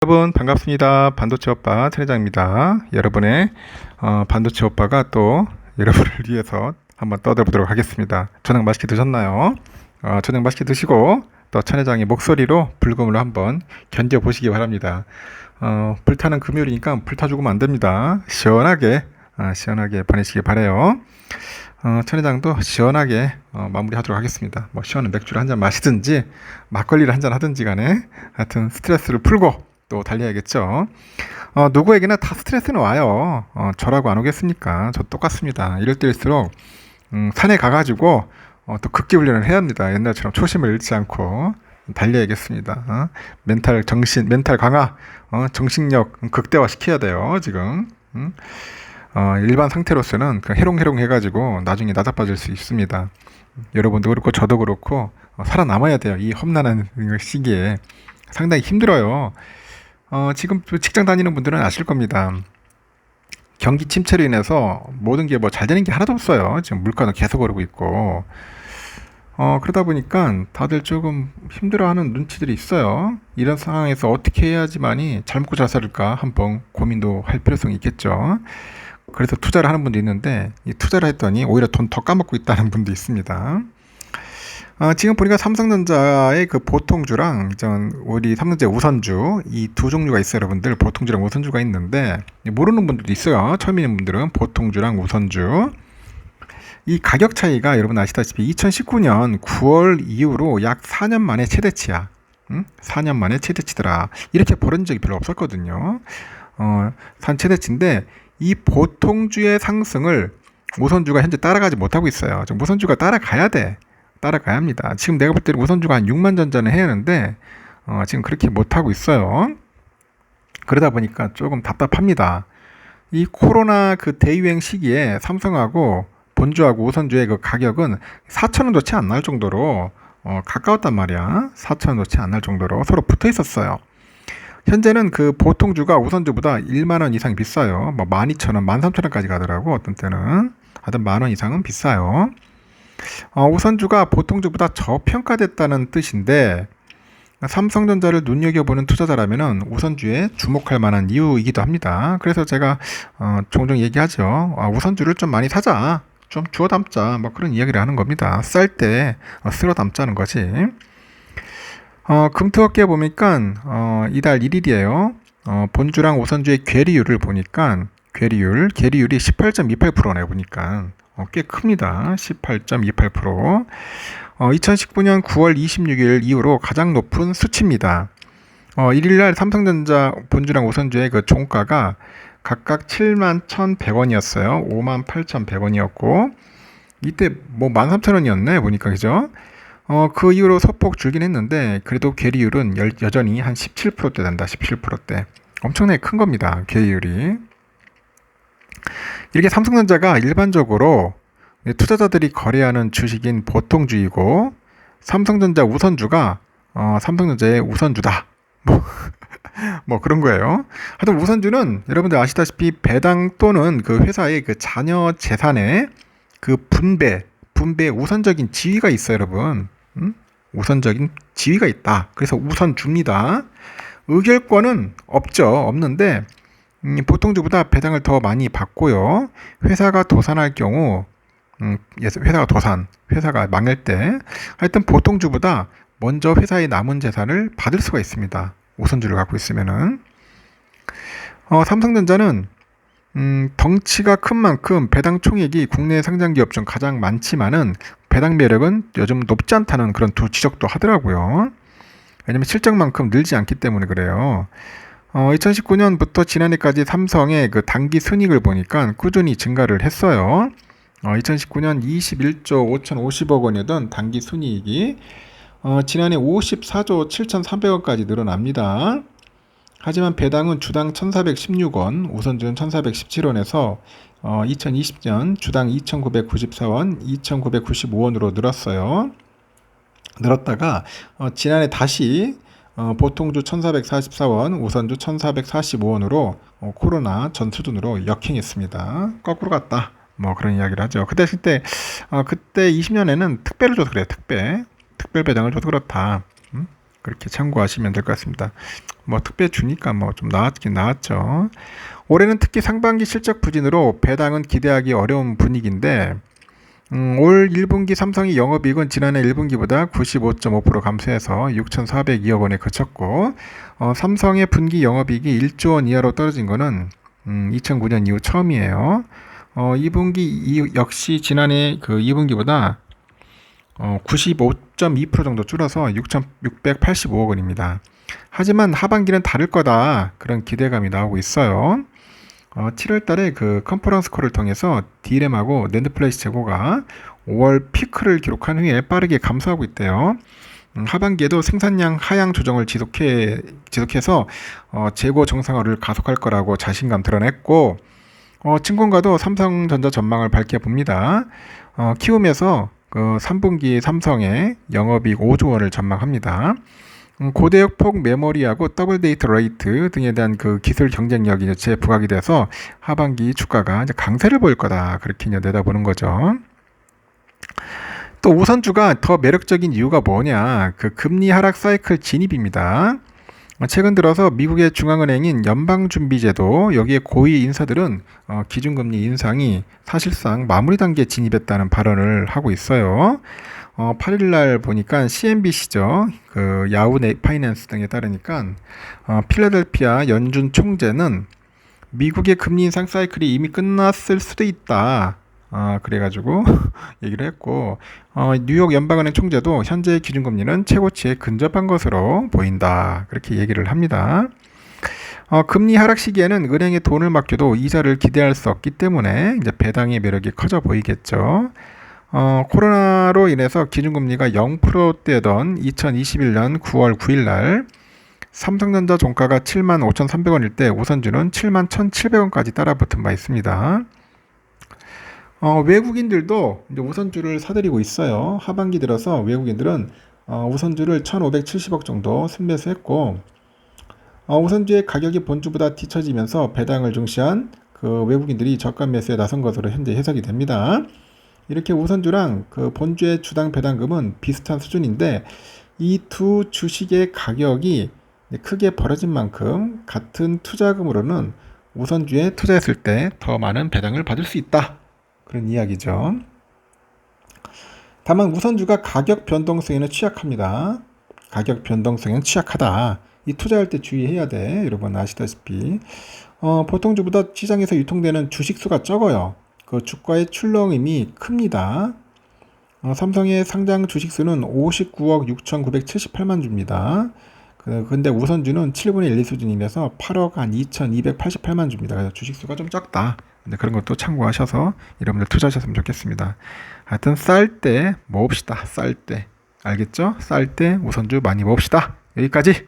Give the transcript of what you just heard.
여러분 반갑습니다. 반도체 오빠 천 회장입니다. 여러분의 반도체 오빠가 또 여러분을 위해서 한번 떠들어보도록 하겠습니다. 저녁 맛있게 드셨나요? 저녁 맛있게 드시고 또 천 회장의 목소리로 불금을 한번 견뎌보시기 바랍니다. 불타는 금요일이니까 불타 죽으면 안 됩니다. 시원하게 보내시기 바래요. 천 회장도 시원하게 마무리하도록 하겠습니다. 뭐 시원한 맥주를 한잔 마시든지 막걸리를 한잔 하든지 간에 하여튼 스트레스를 풀고 또 달려야겠죠. 누구에게나 다 스트레스는 와요. 저라고 안 오겠습니까? 저 똑같습니다. 이럴 때일수록 산에 가가지고 또 극기 훈련을 해야 합니다. 옛날처럼 초심을 잃지 않고 달려야겠습니다. 멘탈 강화, 정신력 극대화 시켜야 돼요. 지금. 일반 상태로서는 그냥 해롱해롱 해가지고 나중에 나자빠질 수 있습니다. 여러분도 그렇고 저도 그렇고 살아남아야 돼요. 이 험난한 시기에 상당히 힘들어요. 지금 직장 다니는 분들은 아실 겁니다. 경기 침체로 인해서 모든 게 뭐 잘 되는 게 하나도 없어요. 지금 물가는 계속 오르고 있고. 그러다 보니까 다들 조금 힘들어하는 눈치들이 있어요. 이런 상황에서 어떻게 해야지만이 잘 먹고 잘 살을까 한번 고민도 할 필요성이 있겠죠. 그래서 투자를 하는 분도 있는데 이 투자를 했더니 오히려 돈 더 까먹고 있다는 분도 있습니다. 지금 보니까 삼성전자의 그 보통주랑 우리 삼성전자 우선주 이 두 종류가 있어요. 여러분들 보통주랑 우선주가 있는데 모르는 분들도 있어요. 처음 있는 분들은 보통주랑 우선주 이 가격 차이가 여러분 아시다시피 2019년 9월 이후로 약 4년 만에 최대치야. 4년 만에 최대치더라. 이렇게 벌어진 적이 별로 없었거든요. 산 최대치인데 이 보통주의 상승을 우선주가 현재 따라가지 못하고 있어요. 지금 우선주가 따라가야 합니다. 지금 내가 볼 때는 우선주가 한 6만 전자는 해야 하는데 지금 그렇게 못하고 있어요. 그러다 보니까 조금 답답합니다. 이 코로나 그 대유행 시기에 삼성하고 본주하고 우선주의 그 가격은 4,000원도 채 안 날 정도로 가까웠단 말이야. 4,000원도 채 안 날 정도로 서로 붙어 있었어요. 현재는 그 보통주가 우선주보다 1만원 이상 비싸요. 뭐 12,000원, 13,000원까지 가더라고. 어떤 때는 하여튼 만원 이상은 비싸요. 우선주가 보통주보다 저평가됐다는 뜻인데 삼성전자를 눈여겨보는 투자자라면 우선주에 주목할 만한 이유이기도 합니다. 그래서 제가 종종 얘기하죠. 우선주를 좀 많이 사자. 좀 주워 담자. 뭐 그런 이야기를 하는 겁니다. 쌀 때 쓸어 담자는 거지. 금토업계 보니까 이달 1일이에요. 본주랑 우선주의 괴리율을 보니까 괴리율이 18.28%네 보니까 꽤 큽니다. 18.28%. 2019년 9월 26일 이후로 가장 높은 수치입니다. 1일날 삼성전자 본주랑 우선주의 그 종가가 각각 71,100원이었어요. 58,100원이었고 이때 뭐 13,000원이었네 보니까 그죠? 그 이후로 소폭 줄긴 했는데 그래도 괴리율은 여전히 한 17%대 된다. 17%대. 엄청나게 큰 겁니다. 괴리율이. 이렇게 삼성전자가 일반적으로 투자자들이 거래하는 주식인 보통주이고 삼성전자 우선주가 삼성전자의 우선주다. 뭐 그런 거예요. 하여튼 우선주는 여러분들 아시다시피 배당 또는 그 회사의 그 자녀 재산의 그 분배 우선적인 지위가 있어요, 여러분. 우선적인 지위가 있다. 그래서 우선줍니다. 의결권은 없는데 보통주보다 배당을 더 많이 받고요. 회사가 도산할 경우 회사가 망할 때 하여튼 보통주보다 먼저 회사의 남은 재산을 받을 수가 있습니다. 우선주를 갖고 있으면은 삼성전자는 덩치가 큰 만큼 배당 총액이 국내 상장 기업 중 가장 많지만은 배당 매력은 요즘 높지 않다는 그런 지적도 하더라고요. 왜냐면 실적만큼 늘지 않기 때문에 그래요. 2019년부터 지난해까지 삼성의 그 단기 순이익을 보니까 꾸준히 증가를 했어요. 2019년 21조 5,050억 원이던 단기 순이익이 지난해 54조 7,300원까지 늘어납니다. 하지만 배당은 주당 1,416원, 우선주는 1,417원에서 2020년 주당 2,994원, 2,995원으로 늘었어요. 늘었다가 지난해 다시 보통주 1,444원, 우선주 1,445원으로 코로나 전 수준으로 역행했습니다. 거꾸로 갔다. 뭐 그런 이야기를 하죠. 그때 20년에는 특배를 줘서 그래요. 특별 배당을 줘서 그렇다. 그렇게 참고하시면 될 것 같습니다. 뭐 특별 주니까 뭐 좀 나았긴 나았죠. 올해는 특히 상반기 실적 부진으로 배당은 기대하기 어려운 분위기인데 올 1분기 삼성의 영업이익은 지난해 1분기보다 95.5% 감소해서 6,402억 원에 그쳤고 삼성의 분기 영업이익이 1조 원 이하로 떨어진 것은 2009년 이후 처음이에요. 2분기 역시 지난해 그 2분기보다 95.2% 정도 줄어서 6,685억 원입니다. 하지만 하반기는 다를 거다 그런 기대감이 나오고 있어요. 7월 달에 그 컨퍼런스 콜을 통해서 D램하고 낸드 플래시 재고가 5월 피크를 기록한 후에 빠르게 감소하고 있대요. 하반기에도 생산량 하향 조정을 지속해서 재고 정상화를 가속할 거라고 자신감 드러냈고 증권가도 삼성전자 전망을 밝혀봅니다. 키움에서 그 3분기 삼성의 영업이익 5조 원을 전망합니다. 고대역 폭 메모리하고 더블 데이터 레이트 등에 대한 그 기술 경쟁력이 재부각이 돼서 하반기 주가가 이제 강세를 보일 거다 그렇게 내다보는 거죠. 또 우선주가 더 매력적인 이유가 뭐냐? 그 금리 하락 사이클 진입입니다. 최근 들어서 미국의 중앙은행인 연방준비제도 여기에 고위 인사들은 기준금리 인상이 사실상 마무리 단계에 진입했다는 발언을 하고 있어요. 8일날 보니까 CNBC죠. 그 야후 파이낸스 등에 따르니까 필라델피아 연준 총재는 미국의 금리 인상 사이클이 이미 끝났을 수도 있다. 그래가지고 얘기를 했고 뉴욕 연방은행 총재도 현재 기준금리는 최고치에 근접한 것으로 보인다. 그렇게 얘기를 합니다. 금리 하락 시기에는 은행에 돈을 맡겨도 이자를 기대할 수 없기 때문에 이제 배당의 매력이 커져 보이겠죠. 코로나로 인해서 기준금리가 0%대던 2021년 9월 9일 날 삼성전자 종가가 75,300원일 때 우선주는 71,700원까지 따라붙은 바 있습니다. 외국인들도 이제 우선주를 사들이고 있어요. 하반기 들어서 외국인들은 우선주를 1,570억 정도 순매수했고 우선주의 가격이 본주보다 뒤처지면서 배당을 중시한 그 외국인들이 저가 매수에 나선 것으로 현재 해석이 됩니다. 이렇게 우선주랑 그 본주의 주당 배당금은 비슷한 수준인데 이 두 주식의 가격이 크게 벌어진 만큼 같은 투자금으로는 우선주에 투자했을 때 더 많은 배당을 받을 수 있다. 그런 이야기죠. 다만 우선주가 가격 변동성에는 취약합니다. 가격 변동성에는 취약하다. 이 투자할 때 주의해야 돼. 여러분 아시다시피 보통주보다 시장에서 유통되는 주식수가 적어요. 그 주가의 출렁임이 큽니다. 삼성의 상장 주식수는 59억 6,978만 주입니다. 근데 우선주는 7분의 1 수준이라서 8억 한 2,288만 주입니다. 그래서 주식수가 좀 적다. 근데 그런 것도 참고하셔서 여러분들 투자하셨으면 좋겠습니다. 하여튼 쌀 때 모읍시다. 쌀 때. 알겠죠? 쌀 때 우선주 많이 모읍시다. 여기까지.